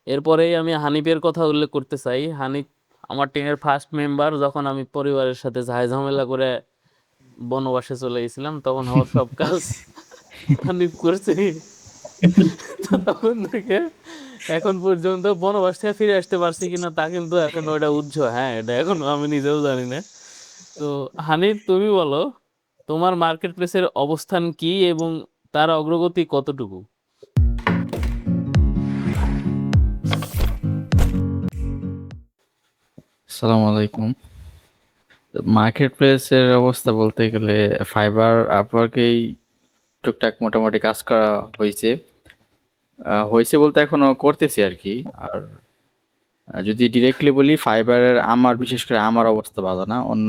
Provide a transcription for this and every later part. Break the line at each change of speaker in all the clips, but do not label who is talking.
এরপরেই আমি হানিফের কথা উল্লেখ করতে চাই। হানিফ আমার টিমের ফার্স্ট মেম্বার। যখন আমি পরিবারের সাথে ঝামেলা করে বনবাসে চলে গেছিলাম, তখন আমার সব কাজ হানিফ করছে। তো তখন থেকে এখন পর্যন্ত বনবাস থেকে ফিরে আসতে পারছি কিনা তা কিন্তু এখন ওটা হ্যাঁ, এটা এখন আমি নিজেও জানি না। তো হানিফ, তুমি বলো তোমার মার্কেট প্লেসের অবস্থান কি এবং তার অগ্রগতি কতটুকু?
আসসালামু আলাইকুম। মার্কেট প্লেসের অবস্থা বলতে গেলে ফাইবার আপওয়ার্কেই টুকটাক মোটামুটি কাজ করা হয়েছে। হয়েছে বলতে এখনো করতেছি আর কি। আর যদি ডিরেক্টলি বলি ফাইবারের আমার বিশেষ করে আমার অবস্থা ভালো না, অন্য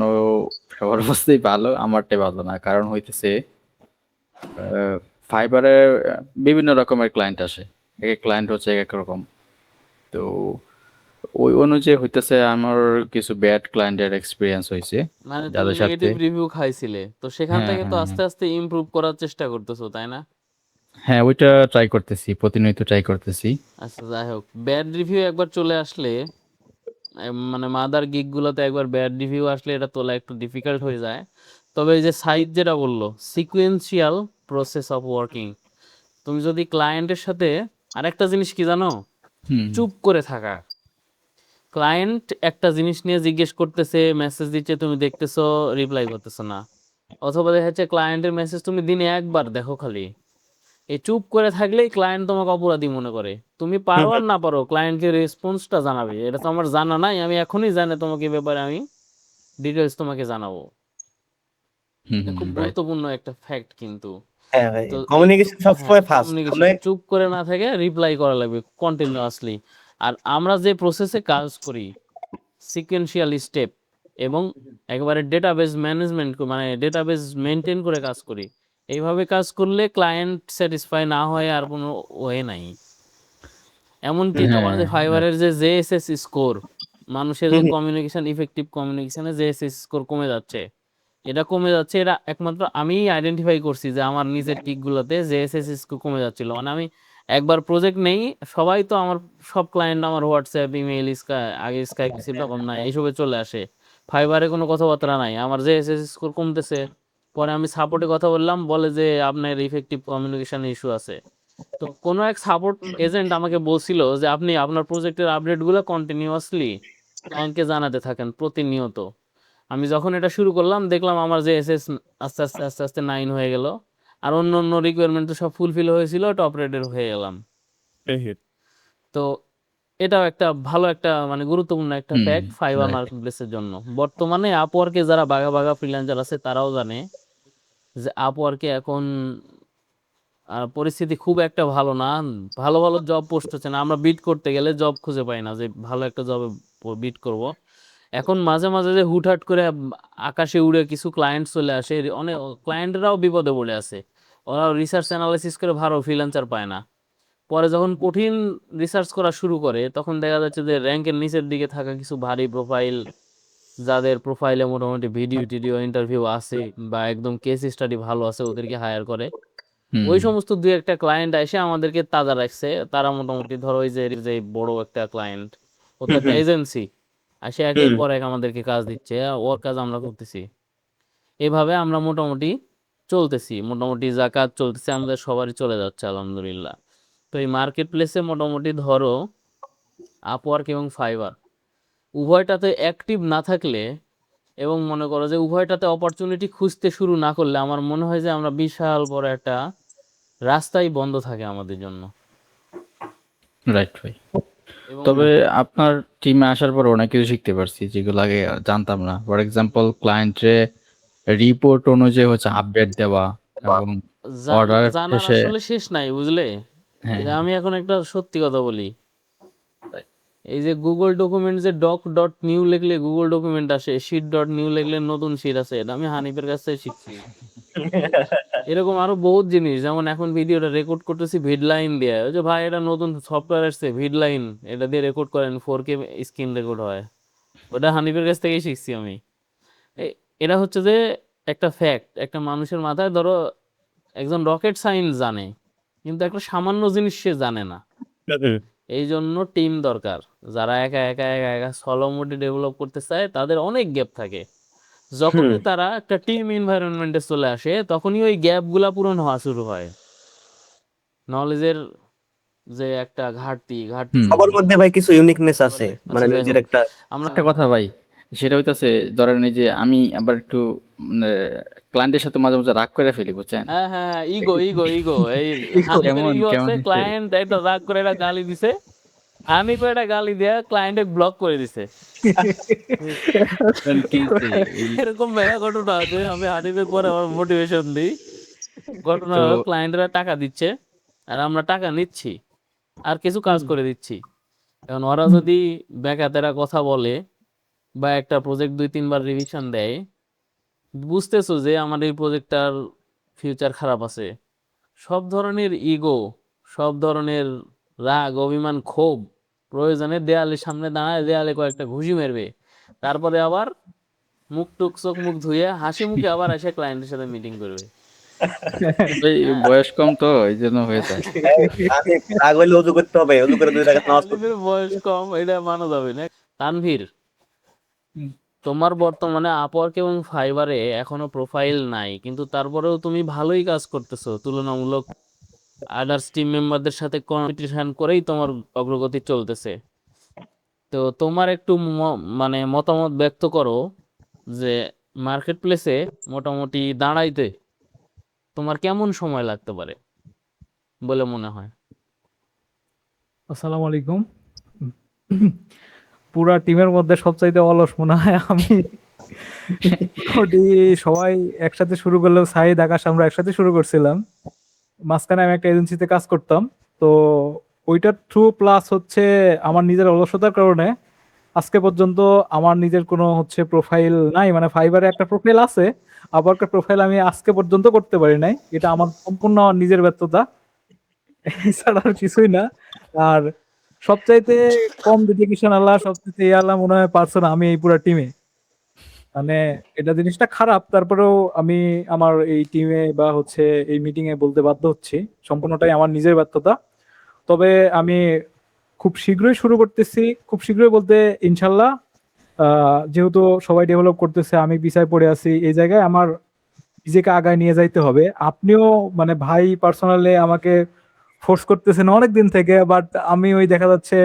সবার অবস্থাই ভালো, আমারটাই ভালো না। কারণ হইতেছে ফাইবারের বিভিন্ন রকমের ক্লায়েন্ট আসে, এক এক ক্লায়েন্ট হচ্ছে এক এক রকম। তো ওই অনুযায়ী হইতেছে আমার কিছু ব্যাড ক্লায়েন্টের এক্সপিরিয়েন্স হয়েছে
মানে তুমি
যাদের সাথে।
নেগেটিভ রিভিউ খাইছিলে, তো সেখান
হ্যাঁ,
থেকে তো
হ্যাঁ,
আস্তে
হ্যাঁ।
আস্তে ইমপ্রুভ করার চেষ্টা করতেছো, তাই না?
হ্যাঁ, ওইটা ট্রাই করতেছি, প্রতিনিয়ত ট্রাই করতেছি।
আচ্ছা, যাই হোক, ব্যাড রিভিউ একবার চলে আসলে মানে মাদার গিগ গুলোতে একবার ব্যাড রিভিউ আসলে এটা তোলা একটু ডিফিকাল্ট হয়ে যায়। তবে এই যে সাইদ যেটা বললো, সিকুয়েন্সিয়াল প্রসেস অফ ওয়ার্কিং, তুমি যদি ক্লায়েন্টের সাথে আরেকটা জিনিস কি জানো,
হুম।
চুপ করে থাকা। ক্লায়েন্ট একটা জিনিস নিয়ে জিজ্ঞেস করতেছে, মেসেজ দিচ্ছে, তুমি দেখতেছো, রিপ্লাই করতেছো না। অথবা দেখা যাচ্ছে ক্লায়েন্টের মেসেজ তুমি দিনে একবার দেখো খালি। এই চুপ করে থাকলেই ক্লায়েন্ট তোমাকে অপরাধী মনে করে। তুমি পারো আর না পারো, ক্লায়েন্টকে রেসপন্সটা জানাবে। এটা তো আমার জানা নাই, আমি এখনই জানি তোমাকে এ ব্যাপারে আমি ডিটেলস তোমাকে জানাবো।
হুম,
এটা
হুম,
খুব
রাইট।
গুরুত্বপূর্ণ একটা ফ্যাক্ট কিন্তু।
হ্যাঁ ভাই,
তো একটু,
কমিউনিকেশন
হ্যাঁ,
সবসময় ফার্স্ট আমরা।
কমিউনিকেশন চুপ করে না থেকে রিপ্লাই করা লাগবে কন্টিনিউয়াসলি। আর আমরা যে প্রসেসে কাজ করি, সিকোয়েন্সিয়াল স্টেপ এবং একেবারে ডেটাবেস ম্যানেজমেন্ট, মানে ডেটাবেস মেনটেন করে কাজ করি। এইভাবে কাজ করলে ক্লায়েন্ট স্যাটিসফাই না হয় আর কোনো ওয়ে নাই। এমনকি তোমার
হ্যাঁ,
যে
রাইট।
ফাইবারের যে জেএসএস স্কোর, মানুষের যে কমিউনিকেশন, ইফেক্টিভ কমিউনিকেশনে জেএসএস স্কোর কমে যাচ্ছে, এটা কমে যাচ্ছে। এটা একমাত্র আমি আইডেন্টিফাই করছি যে আমার নিজের টিকগুলোতে জেএসএস স্কোর কমে যাচ্ছিল। মানে আমি একবার প্রজেক্ট নেই, সবাই তো আমার, সব ক্লায়েন্ট আমার হোয়াটসঅ্যাপ, ইমেইল, আগে স্কাইপ ছিল, এরকম নাই, এইসবে চলে আসে। ফাইবারে কোনো কথাবার্তা নাই, আমার জেএসএস স্কোর কমতেছে। পরে আমি সাপোর্টে কথা বললাম, বলে যে আপনার ইফেক্টিভ কমিউনিকেশন ইস্যু আছে। তো কোনো এক সাপোর্ট এজেন্ট আমাকে বলছিল যে আপনি আপনার প্রজেক্টের আপডেটগুলো কন্টিনিউয়াসলি ক্লায়েন্টকে জানাতে থাকেন প্রতিনিয়ত। আমি যখন এটা শুরু করলাম, দেখলাম আমার যে এসএস আস্তে আস্তে আস্তে আস্তে 9 হয়ে গেল। আর অন্য অন্য রিকোয়ারমেন্ট তো সব ফুলফিল হয়েছিল, টপ রেটের হয়ে গেলাম। তো এটাও একটা ভালো একটা, মানে গুরুত্বপূর্ণ একটা
হুম,
ফ্যাক্ট ফাইবার
রাইট।
মার্কেট প্লেসের জন্য। বর্তমানে আপওয়ার্কে যারা বাঘা বাঘা ফ্রিল্যান্সার আছে তারাও জানে যে আপওয়ার্কে এখন পরিস্থিতি খুব একটা ভালো না। ভালো ভালো জব পোস্ট হচ্ছে না, আমরা বিট করতে গেলে জব খুঁজে পাই না, যে ভালো একটা জবে বিট করব। এখন মাঝে মাঝে যে হুটহাট করে আকাশে উড়ে কিছু ক্লায়েন্ট চলে আসে, অনেক ক্লায়েন্টরাও বিপদে পড়ে আছে। ওরা রিসার্চ অ্যানালাইসিস করে ভালো ফ্রিল্যান্সার পায় না। পরে যখন কঠিন রিসার্চ করা শুরু করে, তখন দেখা যাচ্ছে যে র্যাঙ্কের নিচের দিকে থাকা কিছু ভারী প্রোফাইল, যাদের প্রোফাইলে মোটামুটি ভিডিও টিডিও ইন্টারভিউ আছে বা একদম কেস স্টাডি ভালো আছে, ওদেরকে হায়ার করে।
হুম,
ওই সমস্ত দুই একটা ক্লায়েন্ট এসে আমাদেরকে তাজা রাখছে। তারা মোটামুটি ধরো ওই যে যে বড় একটা ক্লায়েন্ট, ও তো একটা এজেন্সি, আর সে একের পর এক আমাদেরকে কাজ দিচ্ছে, ওর কাজ আমরা করতেছি। এভাবে আমরা মোটামুটি চলতেছি, মোটামুটি যা কাজ চলতেছে আমাদের সবারই চলে যাচ্ছে আলহামদুলিল্লাহ। তো এই মার্কেট প্লেসে মোটামুটি ধরো আপওয়ার্ক এবং ফাইবার উভয়টাতে অ্যাক্টিভ না থাকলে, এবং মনে করো যে উভয়টাতে অপরচুনিটি খুঁজতে শুরু না করলে, আমার মনে হয় যে আমরা বিশাল বড় একটা রাস্তাই বন্ধ থাকে আমাদের জন্য।
রাইট ভাই।
এবং
তবে আপনার টিমে আসার পর অনেক কিছু শিখতে পারছি যেগুলো আগে জানতাম না। ফর এক্সাম্পল ক্লায়েন্টে রিপোর্ট অনুযায়ী হচ্ছে আপডেট দেওয়া এবং অর্ডার
জানার
শেষে।
আসলে শেষ নাই, বুঝলে।
হ্যাঁ,
এই যে
হ্যাঁ,
আমি এখন একটা সত্যি কথা বলি, এই যে গুগল ডকুমেন্ট যে ডক ডট নিউ লিখলে গুগল ডকুমেন্ট আসে, শিট ডট নিউ লিখলে নতুন শিট আছে, এটা আমি হানিফের কাছ থেকে শিখছি। এরকম আরো বহুত জিনিস, যেমন এখন ভিডিওটা রেকর্ড করতেছি ভিডলাইন দিয়ে। ওই যে ভাই, এটা নতুন সফটওয়্যার আসছে ভিডলাইন, এটা দিয়ে রেকর্ড করেন, 4K স্ক্রিন রেকর্ড হয়। ওটা হানিফের কাছ থেকেই শিখছি আমি। এটা হচ্ছে যে একটা ফ্যাক্ট, একটা মানুষের মাথায় ধরো একজন রকেট সায়েন্স জানে, কিন্তু একটা সামান্য জিনিস সে জানে না। এই জন্য টিম দরকার। যারা একা একা একা একা সলো মোডে ডেভেলপ করতে চায় তাদের অনেক গ্যাপ থাকে। যখনই তারা একটা টিম এনভায়রনমেন্টে চলে আসে তখনই ওই গ্যাপগুলা পূরণ হওয়া শুরু হয়। নলেজের যে একটা ঘাটতি ঘাটতি
হুম
সবার মধ্যে ভাই কিছু ইউনিকনেস
বুঝতে
আছে,
পারলে?
মানে
আচ্ছা যাই
নিজের
হোক,
একটা।
আমরা
একটা কথা ভাই, সেটা হইতাছে ধরেন এই যে আমি আবার একটু ক্লায়েন্টের সাথে মাঝে মাঝে রাগ করে ফেলি, বুঝছেন?
হ্যাঁ হ্যাঁ হ্যাঁ, ইগো ইগো ইগো এই হানিফের
কেমন
ইগো
কেমন
আছে।
হচ্ছে
ক্লায়েন্ট একটা রাগ করে একটা গালি দিছে, হানিফের একটা গালি দেয়া ক্লায়েন্টে ব্লক করে দিছে।
কি হচ্ছে এই
এরকম মেগা ঘটনা আছে। আমি হানিফের পরে আমার মোটিভেশন দিই। ঘটনা
তো
হলো ক্লায়েন্টরা টাকা দিচ্ছে আর আমরা টাকা নিচ্ছি আর কিছু কাজ করে দিচ্ছি। এখন ওরা যদি বেকাতেরা কথা বলে বা একটা প্রজেক্ট 2-3 বার রিভিশন দেয়, বুঝতেছো যে আমার এই প্রজেক্টটার ফিউচার খারাপ আছে। সব ধরনের ইগো, সব ধরনের রাগ, অভিমান, ক্ষোভ প্রয়োজনে দেয়ালের সামনে দাঁড়ায় দেয়ালে কয়েকটা ঘুষি মারবে। তারপরে আবার মুখ টুক চোখ মুখ ধুয়ে হাসি মুখে আবার এসে ক্লায়েন্টের সাথে মিটিং করবে।
এই
হ্যাঁ,
বয়স কম তো এই জন্য হয়ে যায়।
আমি রাগ হইলে অজু করতে হবে, অজু করে 2 টাকা নামাজ পড়তে
আলিফের বয়স কম এটা মানা যাবে না। তানভীর, তোমার বর্তমানে আপওয়ার্ক এবং ফাইবারে এখনো প্রোফাইল নাই, কিন্তু তারপরেও তুমি ভালোই কাজ করতেছো তুলনামূলক আদার্স টিম মেম্বারদের সাথে কম্পিটিশন করেই তোমার অগ্রগতি চলতেছে। তো তোমার একটু মানে মতামত ব্যক্ত করো যে মার্কেট প্লেসে মোটামুটি দাঁড়াইতে তোমার কেমন সময় লাগতে পারে বলে মনে হয়?
আসসালামু আলাইকুম। পুরা টিমের মধ্যে সবচাইতে অলস মনে হয় আমি। মোটামুটি সবাই একসাথে শুরু করলেও সাহিদ আকাশ আমরা একসাথে শুরু করছিলাম। মাঝখানে আমি একটা এজেন্সিতে কাজ করতাম। তো ওইটার থ্রু প্লাস হচ্ছে আমার নিজের অলসতার কারণে আজকে পর্যন্ত আমার নিজের কোনো হচ্ছে প্রোফাইল নাই। মানে ফাইবারে একটা প্রোফাইল আছে, আবার একটা প্রোফাইল আমি আজকে পর্যন্ত করতে পারি নাই। এটা আমার সম্পূর্ণ আমার নিজের ব্যর্থতা, এছাড়া আর কিছুই না। আর সবচাইতে কম ডেডিকেশন আল্লাহ, সবচাইতে আল্লাহ মনে হয় পারসন আমি এই পুরো টিমে। মানে এটা জিনিসটা খারাপ, তারপরেও আমি আমার এই টিমে বা হচ্ছে এই মিটিং এ বলতে বাধ্য হচ্ছি সম্পূর্ণটাই আমার নিজের ব্যর্থতা। তবে আমি খুব শীঘ্রই শুরু করতেছি, খুব শীঘ্রই বলতে ইনশাল্লাহ। যেহেতু সবাই ডেভেলপ করতেছে, আমি পিছায় পড়ে আছি, এই জায়গায় আমার নিজেকে আগায় নিয়ে যাইতে হবে। আপনিও মানে ভাই পার্সোনালি আমাকে ফোর্স করতেছেন অনেক দিন থেকে, বাট আমি ওই দেখা যাচ্ছে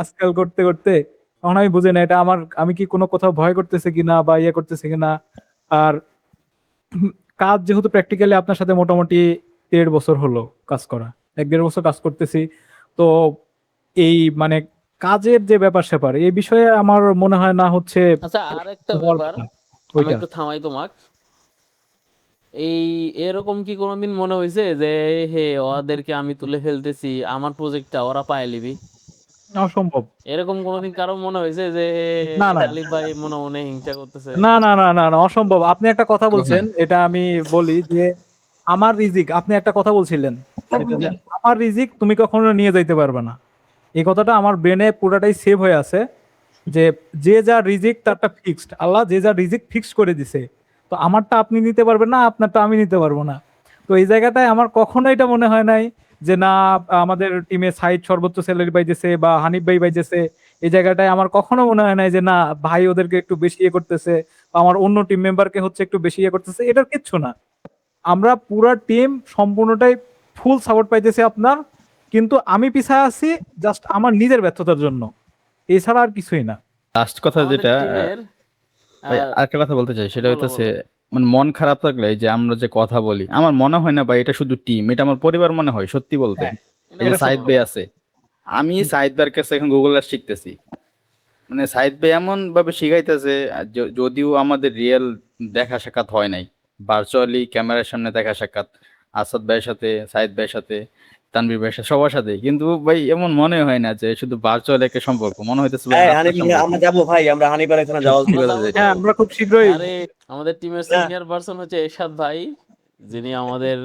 আজকাল করতে করতে তখন আমি বুঝি না এটা আমার, আমি কি কোনো কোথাও ভয় করতেছে কিনা বা ইয়ে করতেছে কিনা। আর কাজ যেহেতু প্র্যাকটিক্যালি আপনার সাথে মোটামুটি 1.5 বছর হলো কাজ করা, 1-1.5 বছর কাজ করতেছি। তো এই মানে কাজের যে ব্যাপার স্যাপার এই বিষয়ে আমার মনে হয় না হচ্ছে
আচ্ছা, আর একটা
হওয়ার
ব্যাপার,
কথা
আমি
ওইটা।
একটু থামাই তোমাক। এই এরকম কি কোনোদিন মনে হয়েছে যে হে ওদেরকে আমি তুলে ফেলতেছি, আমার প্রজেক্টটা ওরা পায় লিবি?
অসম্ভব।
এরকম কোনোদিন কারো মনে হয়েছে যে
না না
আলিফ ভাই মনে মনে হিংসা করতেছে?
না না না না না, অসম্ভব। আপনি একটা কথা বলছেন,
কোথায়?
এটা আমি বলি যে আমার রিজিক, আপনি একটা কথা বলছিলেন এটা যে আমার রিজিক তুমি কখনো নিয়ে যাইতে পারবে না। এই কথাটা আমার ব্রেনে পুরাটাই সেভ হয়ে আছে যে যে যা রিজিক তারটা ফিক্সড, আল্লাহ যে যা রিজিক ফিক্সড করে দিছে। তো আমারটা আপনি নিতে পারবেন না, আপনারটা আমি নিতে পারবো না। তো এই জায়গাটায় আমার কখনো এটা মনে হয় নাই যে না আমাদের টিমে সাইড সর্বোচ্চ স্যালারি পাইতেছে বা হানিফ ভাই পাইতেছে। এই জায়গাটায় আমার কখনো মনে হয় নাই যে না ভাই ওদেরকে একটু বেশি ইয়ে করতেছে বা আমার অন্য টিম মেম্বারকে হচ্ছে একটু বেশি ইয়ে করতেছে, এটার কিচ্ছু না। আমরা পুরা টিম সম্পূর্ণটাই ফুল সাপোর্ট পাইতেছি আপনার, কিন্তু আমি পিছায় আছি জাস্ট আমার নিজের ব্যর্থতার জন্য, এছাড়া আর কিছুই না।
লাস্ট কথা
আমাদের
যেটা
টিমের
ভাই আরেকটা কথা বলতে চাই, সেটা
বলো
হইতেছে
বলো।
মানে মন খারাপ থাকলে এই যে আমরা যে কথা বলি, আমার মনে হয় না ভাই এটা শুধু টিম, এটা আমার পরিবার মনে হয় সত্যি বলতে।
হ্যাঁ,
এটা
এই যে
এটা
বাস্তব
সাইদ
সত্য।
ভাই
কথা।
আছে, আমি সাইদ ভাইয়ের কাছে এখন গুগল আর শিখতেছি। মানে সাইদ ভাই এমন ভাবে শিখাইতেছে, যদিও আমাদের রিয়েল দেখা সাক্ষাৎ হয় নাই, ভার্চুয়ালি ক্যামেরার সামনে দেখা সাক্ষাৎ আসাদ ভাইয়ের সাথে, সাইদ ভাইয়ের সাথে, তানভীর ভাইয়ের সাথে, সবার সাথে। কিন্তু ভাই এমন মনে হয় না যে শুধু ভার্চুয়াল একটা সম্পর্ক, মনে হইতেছে ভাই
হ্যাঁ
আত্মার
হানিফ,
সম্পর্ক।
আমরা যাবো ভাই, আমরা হানিফার এখানে যাওয়া
সত্যি
আমরা
কথা
যাবো তো।
যেটা।
হ্যাঁ, আমরা খুব শীঘ্রই।
আরে আমাদের টিমের
না।
সিনিয়র পারসন হচ্ছে এরশাদ ভাই, যিনি আমাদের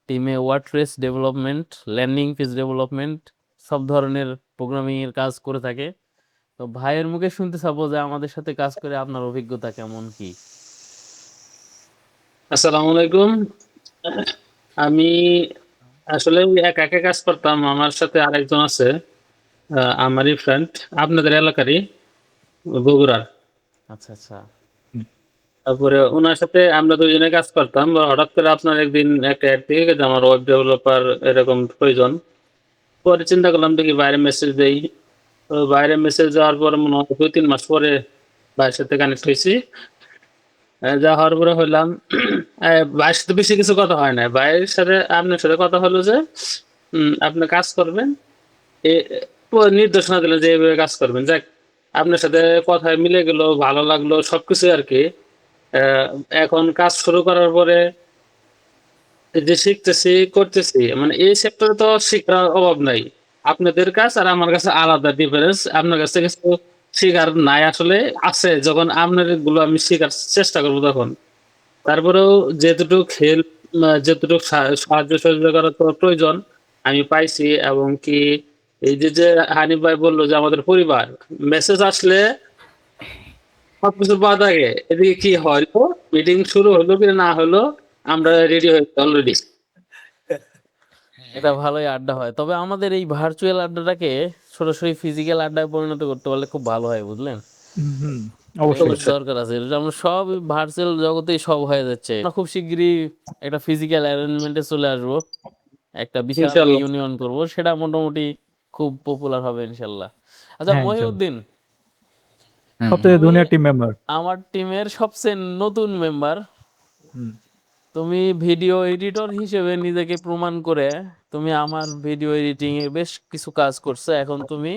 টিমে WordPress development, landing page development, সব ধরনের প্রোগ্রামিং এর কাজ করে থাকে। তো ভাইয়ের মুখে শুনতে চাবো যে আমাদের সাথে কাজ করে আপনার অভিজ্ঞতা কেমন কি?
আসসালামু আলাইকুম। আমি আসলে ওই একা একা কাজ করতাম, আমার সাথে আরেকজন আছে। আমারই ফ্রেন্ড, আপনাদের এলাকারই, বগুড়ার।
আচ্ছা আচ্ছা।
তারপরে ওনার সাথে আমরা দুজনে কাজ করতাম। হঠাৎ করে আপনার একদিন একটা অ্যাড থেকে গেছে আমার ওয়েব ডেভেলপার এরকম প্রয়োজন। পরে চিন্তা করলাম দেখি বাইরে মেসেজ দেই। তো বাইরে মেসেজ দেওয়ার পরে মনে হয় 2-3 মাস পরে ভাইয়ের সাথে কানেক্ট হয়েছি। যা হওয়ার পরে হইলাম ভাইয়ের সাথে বেশি কিছু কথা হয় না। ভাইয়ের সাথে আপনার সাথে কথা হলো যে আপনি কাজ করবেন, এ নির্দেশনা দিলেন যে এইভাবে কাজ করবেন। যাক, আপনার সাথে কথায় মিলে গেল, ভালো লাগলো সবকিছু আর কি। এখন কাজ শুরু করার পরে এই যে শিখতেছি, করতেছি, মানে এই সেক্টরে তো শিখার অভাব নাই। আপনাদের কাছ আর আমার কাছে আলাদা ডিফারেন্স। আপনার কাছ থেকে কিছু শিখার নাই আসলে, আছে। যখন আপনার গুলো আমি শিখার চেষ্টা করব তখন। তারপরেও যেতটুক হেল্প, যেতটুক সাহায্য সহযোগিতা করার তো প্রয়োজন আমি পাইছি। এবং কি এই যে হানিফ ভাই বলল যে আমাদের পরিবার, মেসেজ আসলে সবকিছু বাদ আগে এদিকে কি হলো, মিটিং শুরু হলো কি না হলো, আমরা রেডি হয়েছি অলরেডি।
এটা ভালোই আড্ডা হয়, তবে আমাদের এই ভার্চুয়াল আড্ডাটাকে সরাসরি ফিজিক্যাল আড্ডায় পরিণত করতে পারলে খুব ভালো হয়, বুঝলেন?
হুম,
এটা
অবশ্যই।
কিন্তু দরকার আছে। এটা আমরা সব ভার্চুয়াল জগতেই সব হয়ে যাচ্ছে। আমরা খুব শিগগিরই একটা ফিজিক্যাল অ্যারেঞ্জমেন্টে চলে আসবো, একটা বিশাল
ইনশাল্লাহ।
ইউনিয়ন করব, সেটা মোটামুটি খুব পপুলার হবে ইনশাল্লাহ। আচ্ছা
হ্যাঁ, ইনশাল্লাহ।
মহিউদ্দিন,
হুম,
সবথেকে
তুমি
জুনিয়র টিম মেম্বার।
আমার টিমের সবচেয়ে নতুন মেম্বার।
হুম।
তুমি ভিডিও এডিটর হিসেবে নিজেকে প্রমাণ করে তুমি আমার ভিডিও এডিটিং এ বেশ কিছু কাজ করছো। এখন তুমি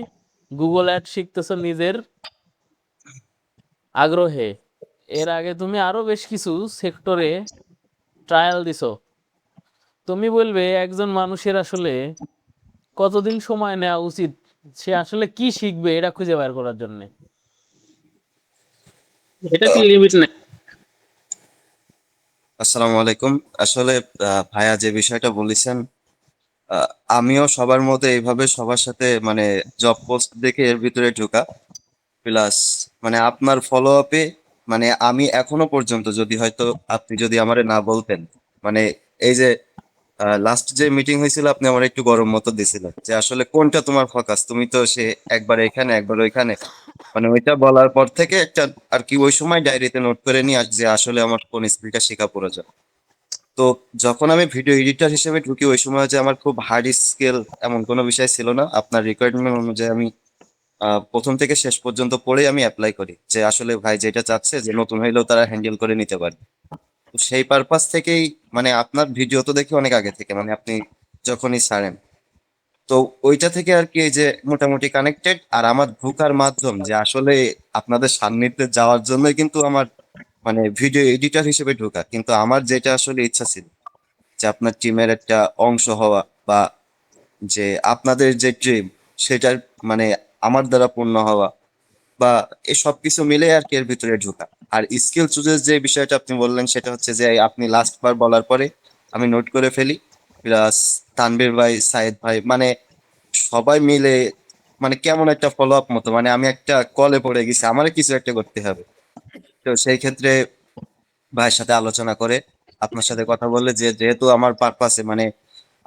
গুগল অ্যাড শিখতেছো নিজের আগ্রহে। এর আগে তুমি আরো বেশ কিছু সেক্টরে ট্রায়াল দিছো। তুমি বলবে একজন মানুষের আসলে কতদিন সময় নেওয়া উচিত, সে আসলে কি শিখবে এটা খুঁজে বের করার জন্য?
এটা কি লিমিট নেই?
আসসালামু আলাইকুম। আসলে ভাইয়া যে বিষয়টা বলেছেন, আহ, আমিও সবার মতো এইভাবে সবার সাথে মানে জব পোস্ট দেখে এর ভিতরে ঢোকা, প্লাস মানে আপনার ফলো আপে মানে আমি এখনো পর্যন্ত যদি হয়তো আপনি যদি আমারে না বলতেন, মানে এই যে লাস্ট যে মিটিং হয়েছিল আপনি আমার একটু গরম মতো দিছিলেন যে আসলে কোনটা তোমার ফোকাস, তুমি তো সে একবার এখানে একবার ওইখানে, মানে ওইটা বলার পর থেকে একটা আর কি ওই সময় ডায়েরিতে নোট করে নিয়ে যে আসলে আমার কোন স্কিলটা শেখা প্রয়োজন। তো যখন আমি ভিডিও এডিটর হিসেবে ঢুকি ওই সময় যে আমার খুব হার্ড স্কিল এমন কোনো বিষয় ছিল না। আপনার রিকোয়ারমেন্ট অনুযায়ী আমি প্রথম থেকে শেষ পর্যন্ত পড়ে আমি অ্যাপ্লাই করি যে আসলে ভাই যেটা চাচ্ছে যে নতুন হইলেও তারা হ্যান্ডেল করে নিতে পারে। তো সেই পারপাস থেকেই মানে আপনার ভিডিও তো দেখি অনেক আগে থেকে, মানে আপনি যখনই ছাড়েন তো ওইটা থেকে আর কি এই যে মোটামুটি কানেক্টেড। আর আমার ঢোকার মাধ্যম যে আসলে আপনাদের সান্নিধ্যে যাওয়ার জন্যই কিন্তু আমার মানে ভিডিও এডিটর হিসেবে ঢোকা, কিন্তু আমার যেটা আসলে ইচ্ছা ছিল যে আপনার টিমের একটা অংশ হওয়া, বা যে আপনাদের যে ড্রিম সেটার মানে আমার দ্বারা পূর্ণ হওয়া, বা এই সবকিছু মিলে আর কি এর ভিতরে ঢোকা। আর স্কিল চুজের যে বিষয়টা আপনি বললেন সেটা হচ্ছে যে আপনি লাস্ট বার বলার পরে আমি নোট করে ফেলি, প্লাস তানভীর ভাই, সাইদ ভাই, মানে সবাই মিলে মানে কেমন একটা ফলো আপ মতো, মানে আমি একটা কলে পড়ে গেছি, আমার কিছু একটা করতে হবে। তো সেই ক্ষেত্রে ভাইয়ের সাথে আলোচনা করে আপনার সাথে কথা বললে যে যেহেতু আমার পারপাসে মানে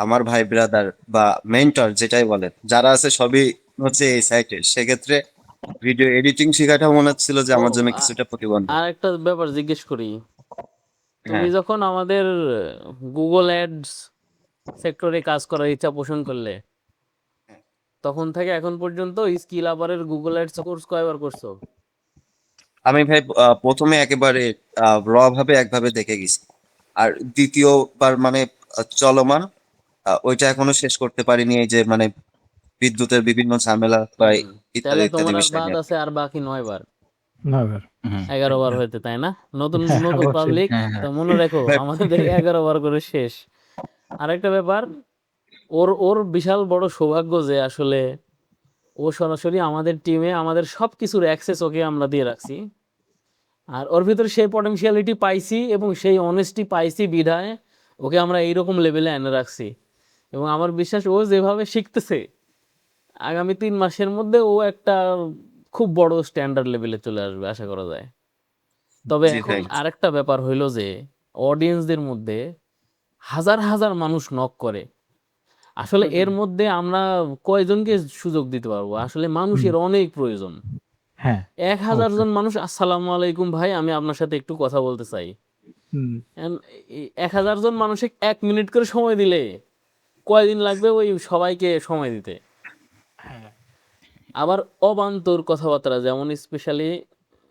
আমার ভাই ব্রাদার বা মেন্টর যেটাই বলেন যারা আছে সবই হচ্ছে এই সাইটে, সেক্ষেত্রে ভিডিও এডিটিং শেখাটা মনে হচ্ছিল যে
ও,
আমার জন্য কিছুটা প্রতিবন্ধক।
আর একটা ব্যাপার জিজ্ঞেস করি। তুমি
হ্যাঁ,
যখন আমাদের গুগল অ্যাডস সেক্টরে কাজ করার ইচ্ছা পোষণ করলে, তখন থেকে এখন পর্যন্ত স্কিল আবারের গুগল অ্যাডস কোর্স কয়বার করছো?
আমি ভাই প্রথমে একেবারে র ভাবে একভাবে দেখে গেছি, আর দ্বিতীয়বার মানে চলমান, ওইটা এখনো শেষ করতে পারিনি এই যে মানে বিদ্যুতের বিভিন্ন ঝামেলা বা
হুম,
ইত্যাদি
তাহলে
ইত্যাদি
তোমার আর
বিষয়
বাদ
নিয়ে।
আছে আর বাকি 9 বার,
না এবার।
হুম।
11 বার হইতে, তাই না? নতুন
হ্যাঁ,
নতুন
অবশ্যই।
পাবলিক,
হ্যাঁ,
তা
হ্যাঁ।
মনে রেখো
ভাই,
আমাদের 11 বার করে শেষ। আরেকটা ব্যাপার, ওর ওর বিশাল বড় সৌভাগ্য যে আসলে ও সরাসরি আমাদের টিমে আমাদের সবকিছুর অ্যাক্সেস ওকে আমরা দিয়ে রাখছি। আর ওর ভিতরে সেই পটেনশিয়ালিটি পাইছি এবং সেই অনেস্টি পাইছি বিধায় ওকে আমরা এইরকম লেভেলে এনে রাখছি। এবং আমার বিশ্বাস ও যেভাবে শিখতেছে আগামী 3 মাসের মধ্যে ও একটা খুব বড় স্ট্যান্ডার্ড লেভেলে চলে আসবে আশা করা যায়। তবে
জি
এখন
ভাই।
আরেকটা ব্যাপার হইলো যে অডিয়েন্সদের মধ্যে হাজার হাজার মানুষ নক করে, আসলে এর মধ্যে আমরা কয়জনকে সুযোগ দিতে পারবো? আসলে মানুষের অনেক প্রয়োজন।
হ্যাঁ
1000 জন মানুষ আসসালামু আলাইকুম ভাই, আমি আপনার সাথে একটু কথা বলতে চাই।
হুম,
1000 জন মানুষে 1 মিনিট করে সময় দিলে কয়দিন লাগবে ওই সবাইকে সময় দিতে? আবার অবান্তর কথাবার্তা, যেমন স্পেশালি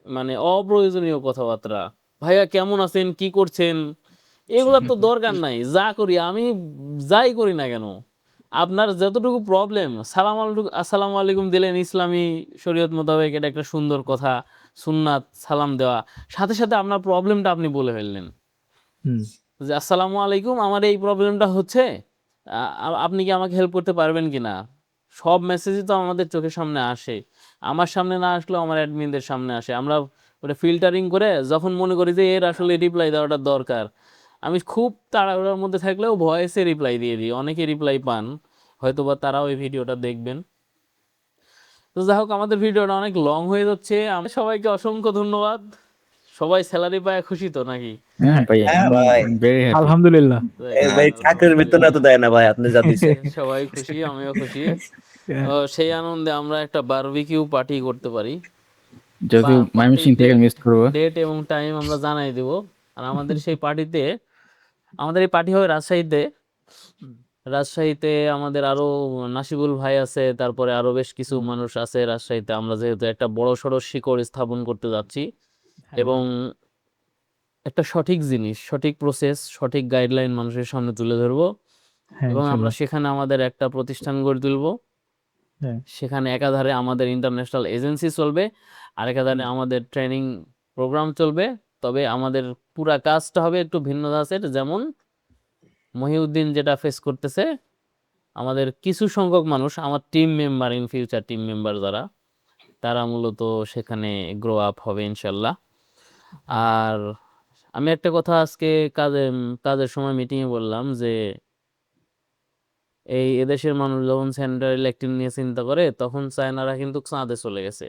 মানে অপ্রয়োজনীয় কথাবার্তা, ভাইয়া কেমন আছেন, কি করছেন, এগুলোর তো দরকার নাই। যা করি আমি, যাই করি না কেন, আপনার যতটুকু প্রবলেম, আসসালামু আলাইকুম দিলেন, ইসলামী শরীয়ত মোতাবেক এটা একটা সুন্দর কথা, সুন্নাত সালাম দেওয়া, সাথে সাথে আপনার প্রবলেমটা আপনি বলে ফেললেন
হুম,
যে আসসালামু আলাইকুম, আমার এই প্রবলেমটা হচ্ছে, আপনি কি আমাকে হেল্প করতে পারবেন কিনা? সব মেসেজই তো আমাদের চোখের সামনে আসে, আমার সামনে না আসলেও আমার অ্যাডমিনদের সামনে আসে। আমরা ওটা ফিল্টারিং করে যখন মনে করি যে এর আসলে রিপ্লাই দেওয়াটা দরকার, আমি খুব তাড়াহুড়োর মধ্যে থাকলেও ভয়েসে রিপ্লাই দিয়ে দিই। অনেকে রিপ্লাই পান, হয়তোবা তারাও এই ভিডিওটা দেখবেন। তো যাই হোক, আমাদের ভিডিওটা অনেক লং হয়ে যাচ্ছে। আমি সবাইকে অসংখ্য ধন্যবাদ। সবাই স্যালারি পায় খুশি তো নাকি?
হ্যাঁ ভাই,
হ্যাঁ ভাই।
Very happy.
আলহামদুলিল্লাহ।
ভাই চাকরির বেতন এত দেয় না ভাই, আপনি যা দিছে।
সবাই খুশি, আমিও খুশি।
হ্যাঁ,
সেই আনন্দে আমরা একটা বারবিকিউ পার্টি করতে পারি।
যদিও ময়মনসিং থেকে মিস করবো।
ডেট এবং টাইম আমরা জানাই দেব। আর আমাদের সেই পার্টিতে, আমাদের এই পার্টি হবে রাজশাহীতে। রাজশাহীতে আমাদের আরো নাসিবুল ভাই আছে, তারপরে আরো বেশ কিছু মানুষ আছে রাজশাহীতে। আমরা যেহেতু একটা বড় সড়ো শিকড় স্থাপন করতে যাচ্ছি, এবং একটা সঠিক জিনিস, সঠিক প্রসেস, সঠিক গাইডলাইন মানুষের সামনে তুলে ধরবো,
হ্যাঁ,
এবং আমরা
ইনশাল্লাহ।
সেখানে আমাদের একটা প্রতিষ্ঠান গড়ে তুলবো।
হ্যাঁ,
সেখানে একাধারে আমাদের ইন্টারন্যাশনাল এজেন্সি চলবে, আর একাধারে আমাদের ট্রেনিং প্রোগ্রাম চলবে। তবে আমাদের পুরা কাজটা হবে একটু ভিন্ন ধাঁচের। যেমন মহিউদ্দিন যেটা ফেস করতেছে, আমাদের কিছু সংখ্যক মানুষ, আমার team member, in future team member যারা, তারা মূলত সেখানে গ্রো আপ হবে ইনশাল্লাহ। আর আমি একটা কথা আজকে কাজের সময় মিটিংয়ে বললাম যে এদেশের মানুষ যখন সেন্ট্রাল ইলেকট্রিক নিয়ে চিন্তা করে, তখন চায়নারা কিন্তু চাঁদে চলে গেছে।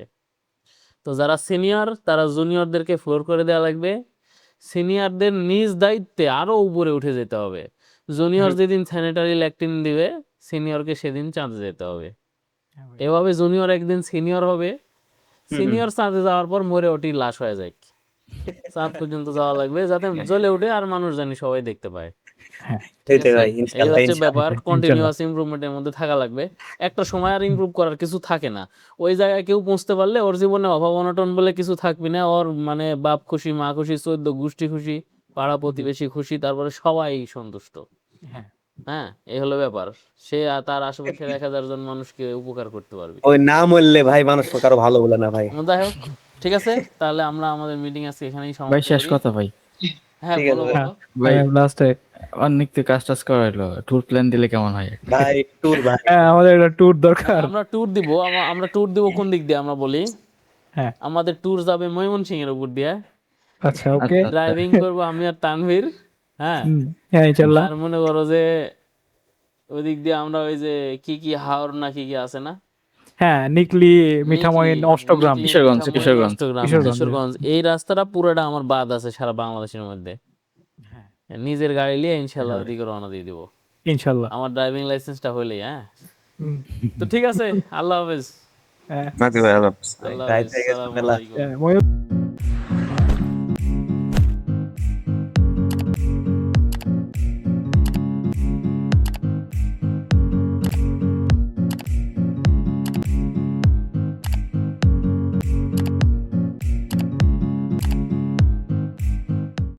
তো যারা সিনিয়র, তারা জুনিয়রদেরকে ফ্লোর করে দেওয়া লাগবে। সিনিয়রদের নিজ দায়িত্বে আরো উপরে উঠে যেতে হবে। জুনিয়র যেদিন স্যানিটারি ল্যাকটিন দিবে, সিনিয়রকে সেদিন চাঁদে যেতে হবে। এভাবে জুনিয়র একদিন সিনিয়র হবে, সিনিয়র চাঁদে যাওয়ার পর মরে ওটি লাশ হয়ে যায়। চাঁদ পর্যন্ত যাওয়া লাগবে যাতে জ্বলে ওঠে আর মানুষ জানি সবাই দেখতে পায়।
হ্যাঁ,
ঠিক
সেটাই
আছে?
ভাই,
এই
ইনশাআল্লাহ
হচ্ছে
ইনশাআল্লাহ।
ব্যাপার। কন্টিনিউয়াস ইমপ্রুভমেন্টের মধ্যে থাকা লাগবে। একটা সময় আর ইমপ্রুভ করার কিছু থাকে না। ওই জায়গায় কেউ পৌঁছতে পারলে ওর জীবনে অভাব অনটন বলে কিছু থাকবে না। ওর মানে বাপ খুশি, মা খুশি, 14 গোষ্ঠী খুশি, পাড়া প্রতিবেশী খুশি, তারপরে সবাই সন্তুষ্ট।
হ্যাঁ,
হ্যাঁ, এই হলো ব্যাপার। সে আর তার আশেপাশের 1000 জন মানুষকে উপকার করতে পারবে।
ওই না মরলে ভাই মানুষ তো কারো ভালো বলে না ভাই।
যাই হোক, ঠিক আছে, তাহলে আমরা আমাদের মিটিং আজকে এখানেই
ভাই
সমাপ্ত
শেষ
করি।
কথা ভাই।
হ্যাঁ,
ঠিক আছে
বলো
ভাই।
বলো।
ভাই
লাস্টে
অনেক তো কাজ টাজ করা হলো, ট্যুর প্ল্যান দিলে কেমন হয়?
ভাই ট্যুর ভাই।
হ্যাঁ, আমাদের একটা ট্যুর দরকার।
আমরা ট্যুর দিব। আমরা ট্যুর দিব কোন দিক দিয়ে আমরা বলি।
হ্যাঁ,
আমাদের ট্যুর যাবে ময়মনসিং এর উপর দিয়ে।
আচ্ছা, ওকে।
আচ্ছা।
ড্রাইভিং করবো আমি আর তানভীর। হ্যাঁ,
হ্যাঁ, ইনশাল্লাহ।
আর মনে করো যে ওই দিক দিয়ে আমরা ওই যে কি হাওর না কি আছে না,
হ্যাঁ, নিকলি, মিঠামইন, অষ্টগ্রাম।
কিশোরগঞ্জ,
মিঠামইন,
কিশোরগঞ্জ।
অষ্টগ্রাম,
কিশোরগঞ্জ।
কিশোরগঞ্জ, এই রাস্তাটা পুরোটা আমার বাদ আছে সারা বাংলাদেশের মধ্যে। নিজের গাড়ি নিয়ে ইনশাল্লাহ ওদিকে রওনা দিয়ে দিব,
ইনশাল্লাহ।
আমার ড্রাইভিং লাইসেন্সটা হইলেই। হ্যাঁ,
হুম,
তো ঠিক আছে, আল্লাহ হাফেজ।
হ্যাঁ,
নাকি ভাই, আল্লাহ হাফেজ।
আল্লাহ
ভাই
হাফেজ,
থেকে গেছে
আসসালামু
মেলা।
আলাইকুম।
হ্যাঁ,